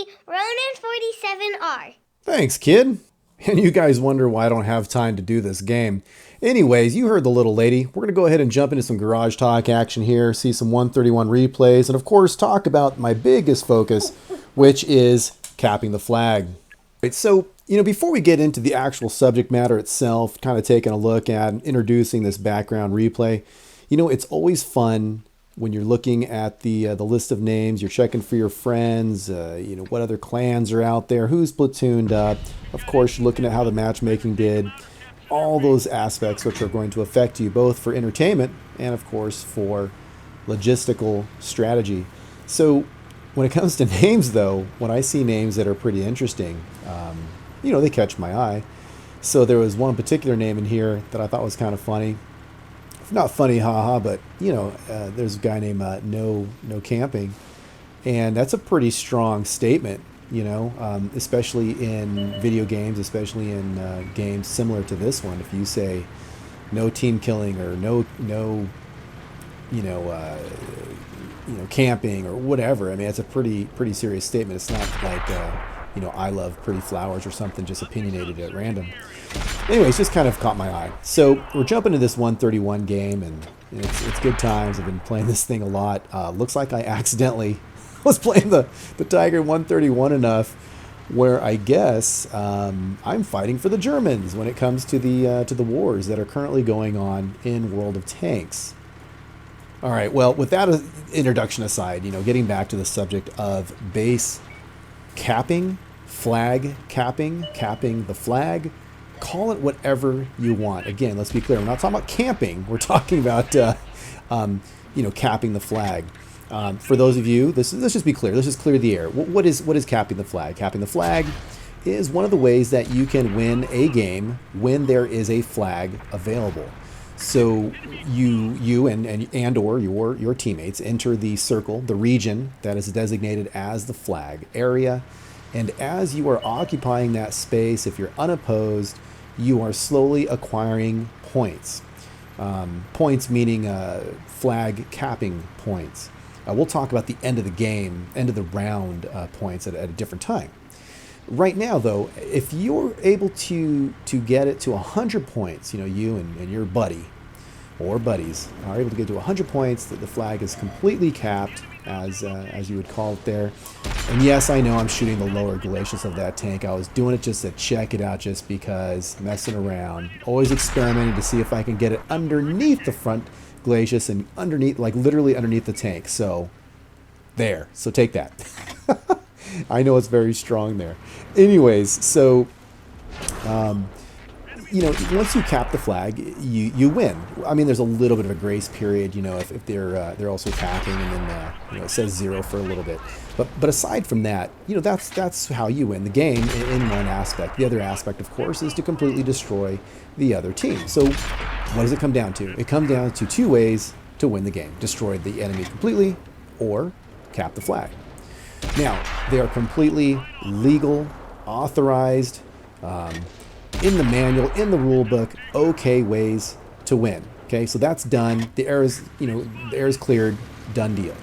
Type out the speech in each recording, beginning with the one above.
me, RONIN 47R. Thanks, kid. And you guys wonder why I don't have time to do this game. Anyways, you heard the little lady. We're going to go ahead and jump into some Garage Talk action here, see some 131 replays, and of course talk about my biggest focus, which is capping the flag. Right, so, before we get into the actual subject matter itself, kind of taking a look at and introducing this background replay, it's always fun when you're looking at the list of names, you're checking for your friends, what other clans are out there, who's platooned up. Of course, you're looking at how the matchmaking did. All those aspects which are going to affect you both for entertainment and, of course, for logistical strategy. So when it comes to names, though, when I see names that are pretty interesting, they catch my eye. So there was one particular name in here that I thought was kind of funny. Not funny, haha, but there's a guy named No Camping, and that's a pretty strong statement, especially in video games, especially in games similar to this one. If you say no team killing or no camping or whatever, I mean, it's a pretty serious statement. It's not like I love pretty flowers or something just opinionated at random. Anyways, just kind of caught my eye. So we're jumping into this 131 game, and it's good times. I've been playing this thing a lot. Looks like I accidentally was playing the Tiger 131 enough where I guess I'm fighting for the Germans when it comes to the wars that are currently going on in World of Tanks. All right, well, with that introduction aside, getting back to the subject of base capping, flag capping the flag, call it whatever you want. Again, let's be clear. We're not talking about camping. We're talking about, capping the flag. For those of you, let's just be clear. Let's just clear the air. What is capping the flag? Capping the flag is one of the ways that you can win a game when there is a flag available. So you and or your teammates enter the circle, the region that is designated as the flag area. And as you are occupying that space, if you're unopposed, you are slowly acquiring points. Points meaning flag capping points. We'll talk about the end of the game, end of the round points at a different time. Right now, though, if you're able to get it to 100 points, you and your buddy or buddies are able to get to 100 points, that the flag is completely capped, as you would call it there. And yes, I know I'm shooting the lower glacis of that tank. I was doing it just to check it out, just because, messing around, always experimenting to see if I can get it underneath the front glacis and underneath, like literally underneath the tank. So there, so take that. I know it's very strong there. Anyways, so once you cap the flag, you win. I mean, there's a little bit of a grace period, if they're also capping, and then it says 0 for a little bit. But aside from that, that's how you win the game in one aspect. The other aspect, of course, is to completely destroy the other team. So what does it come down to? It comes down to two ways to win the game: destroy the enemy completely, or cap the flag. Now, they are completely legal, authorized, in the manual, in the rule book, okay ways to win. Okay, so that's done. The air is cleared, done deal.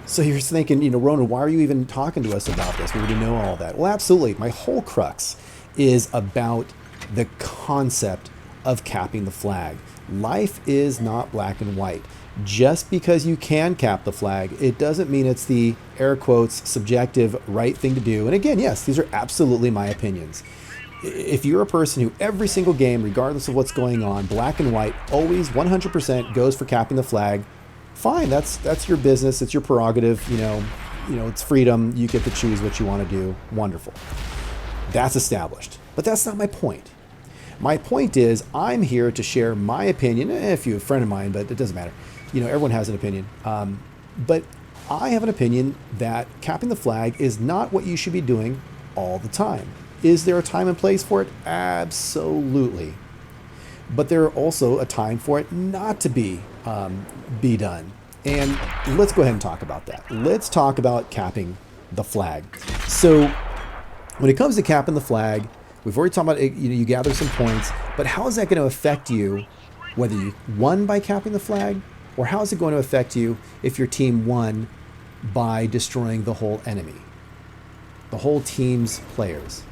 So you're thinking, Ronan, why are you even talking to us about this? We already know all that. Well, absolutely. My whole crux is about the concept of capping the flag. Life is not black and white. Just because you can cap the flag, it doesn't mean it's the, air quotes, subjective right thing to do. And again, yes, these are absolutely my opinions. If you're a person who every single game, regardless of what's going on, black and white, always 100% goes for capping the flag, fine, that's your business, it's your prerogative, it's freedom, you get to choose what you want to do, wonderful. That's established. But that's not my point. My point is, I'm here to share my opinion, if you're a friend of mine, but it doesn't matter. Everyone has an opinion. But I have an opinion that capping the flag is not what you should be doing all the time. Is there a time and place for it? Absolutely. But there are also a time for it not to be done. And let's go ahead and talk about that. Let's talk about capping the flag. So when it comes to capping the flag, we've already talked about it, you gather some points, but how is that going to affect you, whether you won by capping the flag, or how is it going to affect you if your team won by destroying the whole enemy? the whole team's players.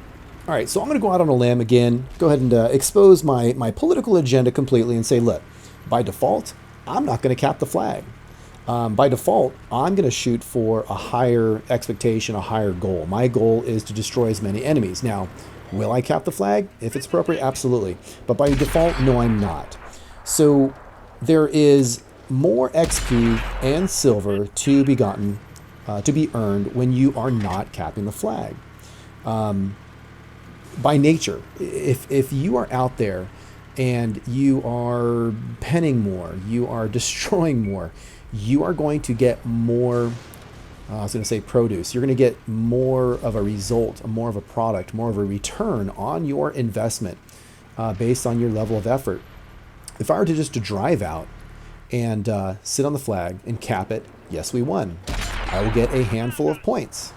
All right, so I'm going to go out on a limb again, go ahead and expose my political agenda completely and say, look, by default, I'm not going to cap the flag. By default, I'm going to shoot for a higher expectation, a higher goal. My goal is to destroy as many enemies. Now, will I cap the flag? If it's appropriate, absolutely. But by default, no, I'm not. So there is more XP and silver to be gotten, to be earned when you are not capping the flag. By nature, if you are out there and you are penning more, you are destroying more, you are going to get more, I was going to say produce, you're going to get more of a result, more of a product, more of a return on your investment based on your level of effort. If I were to just to drive out and sit on the flag and cap it, yes, we won. I will get a handful of points.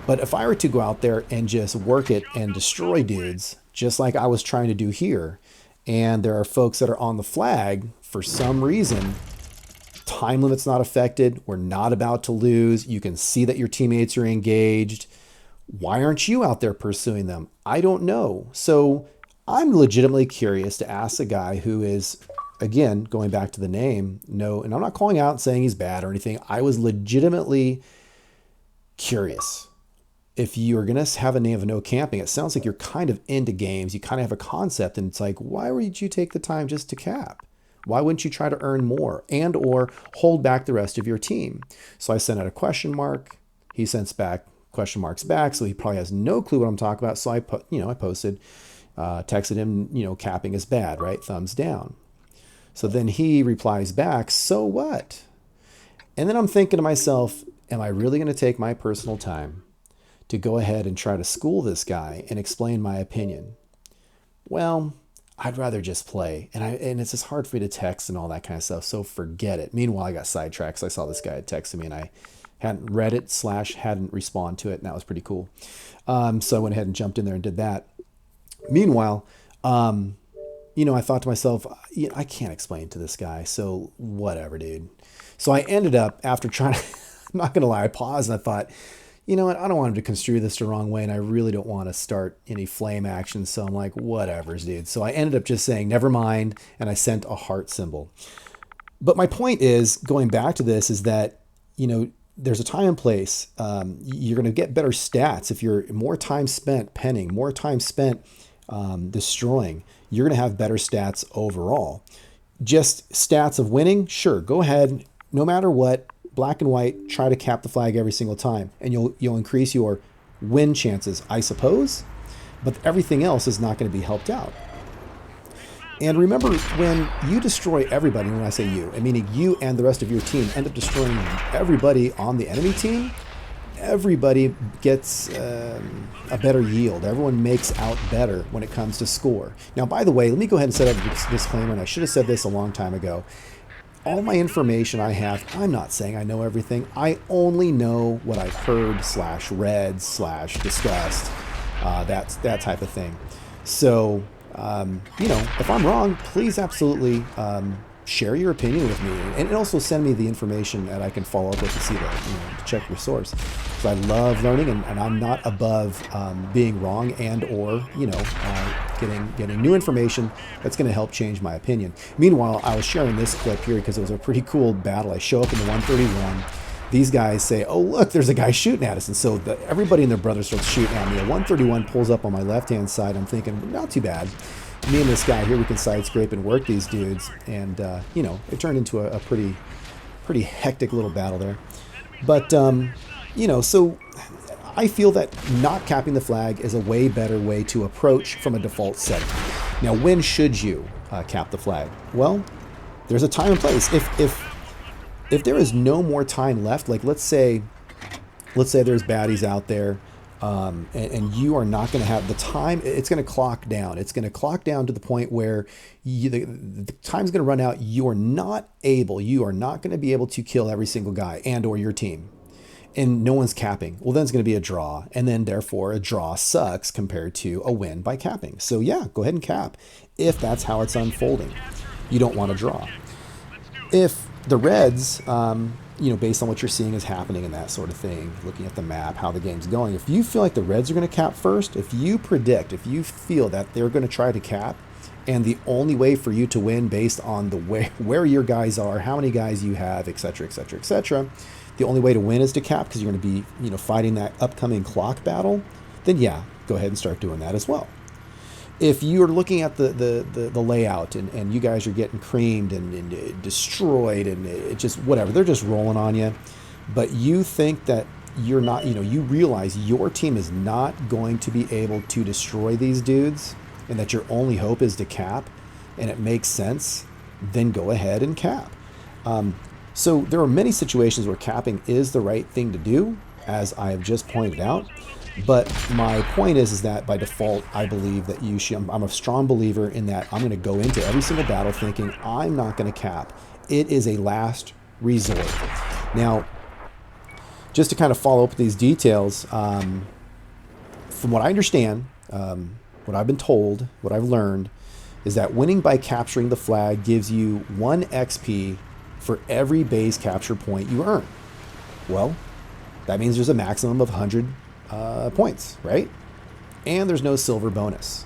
But if I were to go out there and just work it and destroy dudes, just like I was trying to do here, and there are folks that are on the flag for some reason, time limit's not affected, we're not about to lose, you can see that your teammates are engaged, why aren't you out there pursuing them? I don't know. So I'm legitimately curious to ask a guy who is, again, going back to the name, no, and I'm not calling out and saying he's bad or anything, I was legitimately curious. If you're going to have a name of no camping, it sounds like you're kind of into games. You kind of have a concept, and it's like, why would you take the time just to cap? Why wouldn't you try to earn more and or hold back the rest of your team? So I sent out a question mark. He sends back question marks back. So he probably has no clue what I'm talking about. So I posted, texted him, capping is bad, right? Thumbs down. So then he replies back, so what? And then I'm thinking to myself, am I really going to take my personal time to go ahead and try to school this guy and explain my opinion? Well, I'd rather just play. And it's just hard for me to text and all that kind of stuff, so forget it. Meanwhile, I got sidetracked. I saw this guy had texted me and I hadn't read it / hadn't responded to it, and that was pretty cool. So I went ahead and jumped in there and did that. Meanwhile, I thought to myself, I can't explain to this guy, so whatever, dude. So I ended up, after trying to, I'm not going to lie, I paused and I thought, you know what, I don't want him to construe this the wrong way, and I really don't want to start any flame action, so I'm like, whatever's, dude. So I ended up just saying, never mind, and I sent a heart symbol. But my point is, going back to this, is that, there's a time and place. You're going to get better stats if you're more time spent penning, more time spent destroying. You're going to have better stats overall. Just stats of winning, sure, go ahead, no matter what, black and white, try to cap the flag every single time, and you'll increase your win chances, I suppose, but everything else is not going to be helped out. And remember, when you destroy everybody, when I say you, I mean you and the rest of your team end up destroying everybody on the enemy team, everybody gets a better yield. Everyone makes out better when it comes to score. Now, by the way, let me go ahead and set up a disclaimer, and I should have said this a long time ago. All my information I have, I'm not saying I know everything. I only know what I've heard / read / discussed, that type of thing. So, if I'm wrong, please absolutely share your opinion with me, and also send me the information that I can follow up with to see that, to check your source. So I love learning, and I'm not above being wrong and or getting new information that's going to help change my opinion. Meanwhile, I was sharing this clip here because it was a pretty cool battle. I show up in the 131. These guys say, oh, look, there's a guy shooting at us. And so everybody and their brother starts shooting at me. A 131 pulls up on my left-hand side. I'm thinking, not too bad. Me and this guy here, we can side scrape and work these dudes. And, it turned into a pretty hectic little battle there. But, so I feel that not capping the flag is a way better way to approach from a default setting. Now, when should you cap the flag? Well, there's a time and place. If there is no more time left, like let's say there's baddies out there, and you are not going to have the time, it's going to clock down. It's going to clock down to the point where the time's going to run out. You are not going to be able to kill every single guy and or your team. And no one's capping. Well, then it's going to be a draw. And then therefore a draw sucks compared to a win by capping. So yeah, go ahead and cap if that's how it's unfolding. You don't want to draw. If the Reds, based on what you're seeing is happening and that sort of thing, looking at the map, how the game's going. If you feel like the Reds are going to cap first, if you feel that they're going to try to cap, and the only way for you to win based on the way where your guys are, how many guys you have, etc., etc., etc., the only way to win is to cap because you're going to be, fighting that upcoming clock battle, then yeah, go ahead and start doing that as well. If you're looking at the layout and you guys are getting creamed and destroyed and it just whatever, they're just rolling on you, but you think that you're not, you realize your team is not going to be able to destroy these dudes and that your only hope is to cap, and it makes sense, then go ahead and cap. So there are many situations where capping is the right thing to do, as I have just pointed out. But my point is that by default, I believe that you should. I'm a strong believer in that. I'm going to go into every single battle thinking I'm not going to cap. It is a last resort. Now, just to kind of follow up with these details, from what I understand, what I've been told, what I've learned, is that winning by capturing the flag gives you 1 XP for every base capture point you earn. Well, that means there's a maximum of 100 points, right? And there's no silver bonus.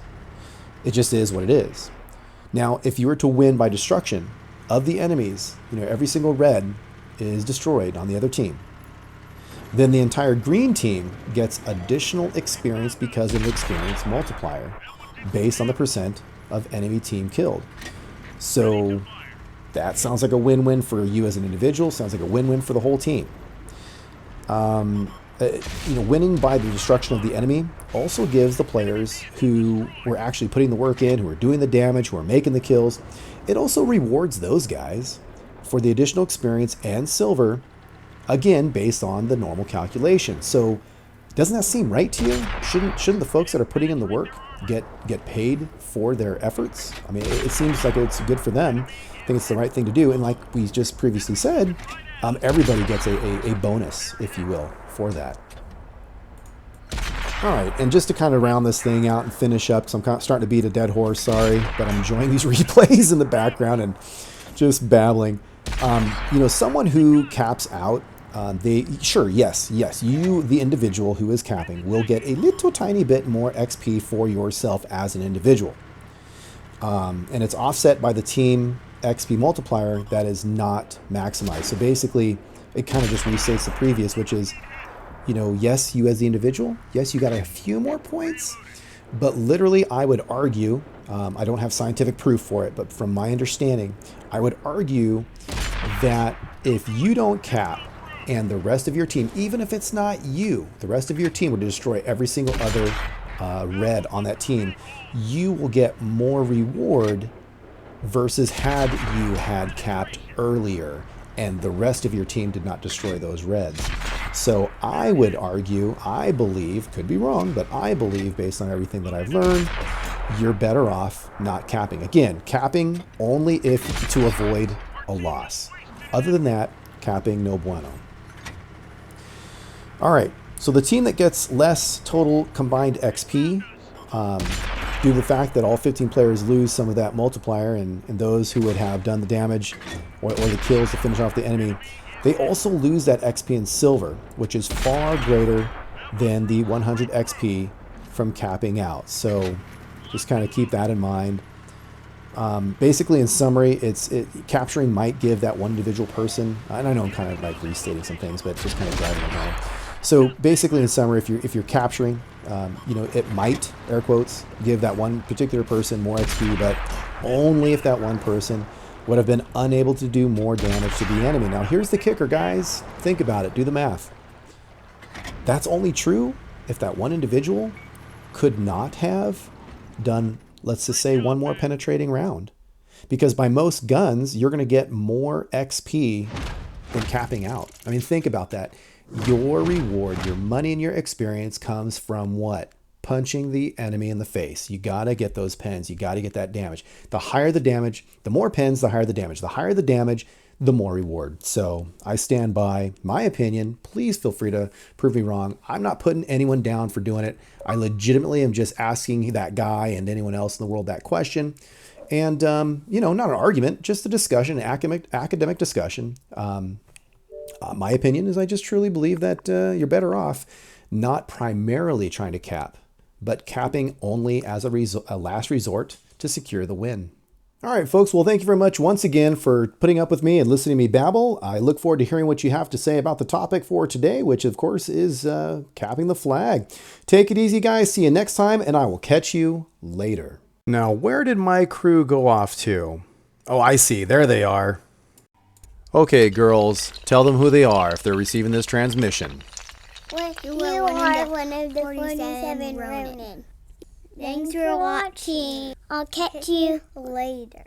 It just is what it is. Now, if you were to win by destruction of the enemies, every single red is destroyed on the other team, then the entire green team gets additional experience because of the experience multiplier based on the percent of enemy team killed. So that sounds like a win-win for you as an individual, sounds like a win-win for the whole team. Winning by the destruction of the enemy also gives the players who were actually putting the work in, who are doing the damage, who are making the kills, it also rewards those guys for the additional experience and silver, again, based on the normal calculation. So doesn't that seem right to you? Shouldn't the folks that are putting in the work get paid for their efforts? I mean, it seems like it's good for them. I think it's the right thing to do. And like we just previously said, everybody gets a bonus, if you will, for that. All right, and just to kind of round this thing out and finish up, because I'm kind of starting to beat a dead horse, sorry, but I'm enjoying these replays in the background and just babbling. Someone who caps out, yes, you, the individual who is capping, will get a little tiny bit more XP for yourself as an individual. And it's offset by the team XP multiplier that is not maximized. So basically, it kind of just restates the previous, which is, yes, you as the individual, yes, you got a few more points, but literally I would argue, I don't have scientific proof for it, but from my understanding, I would argue that if you don't cap and the rest of your team, even if it's not you, the rest of your team were to destroy every single other red on that team, you will get more reward versus had you had capped earlier and the rest of your team did not destroy those reds. So I would argue, I believe, could be wrong, but I believe based on everything that I've learned, you're better off not capping. Again, capping only if to avoid a loss. Other than that, capping no bueno. All right, so the team that gets less total combined XP, due to the fact that all 15 players lose some of that multiplier, and those who would have done the damage or the kills to finish off the enemy, they also lose that XP in silver, which is far greater than the 100 XP from capping out. So just kind of keep that in mind. Basically, in summary, capturing might give that one individual person, and I know I'm kind of like restating some things, but just kind of driving it home. So basically, in summary, if you're capturing, it might, air quotes, give that one particular person more XP, but only if that one person would have been unable to do more damage to the enemy. Now, here's the kicker, guys. Think about it. Do the math. That's only true if that one individual could not have done, let's just say, one more penetrating round. Because by most guns, you're going to get more XP than capping out. I mean, think about that. Your reward, your money and your experience comes from what? Punching the enemy in the face. You got to get those pens. You got to get that damage. The higher the damage, the more pens, the higher the damage. The higher the damage, the more reward. So I stand by my opinion. Please feel free to prove me wrong. I'm not putting anyone down for doing it. I legitimately am just asking that guy and anyone else in the world that question. And, not an argument, just a discussion, academic discussion. My opinion is I just truly believe that you're better off not primarily trying to cap, but capping only as a last resort to secure the win. All right, folks. Well, thank you very much once again for putting up with me and listening to me babble. I look forward to hearing what you have to say about the topic for today, which, of course, is capping the flag. Take it easy, guys. See you next time, and I will catch you later. Now, where did my crew go off to? Oh, I see. There they are. Okay, girls. Tell them who they are if they're receiving this transmission. You are one of the 47 Ronin. Thanks for watching. I'll catch you later.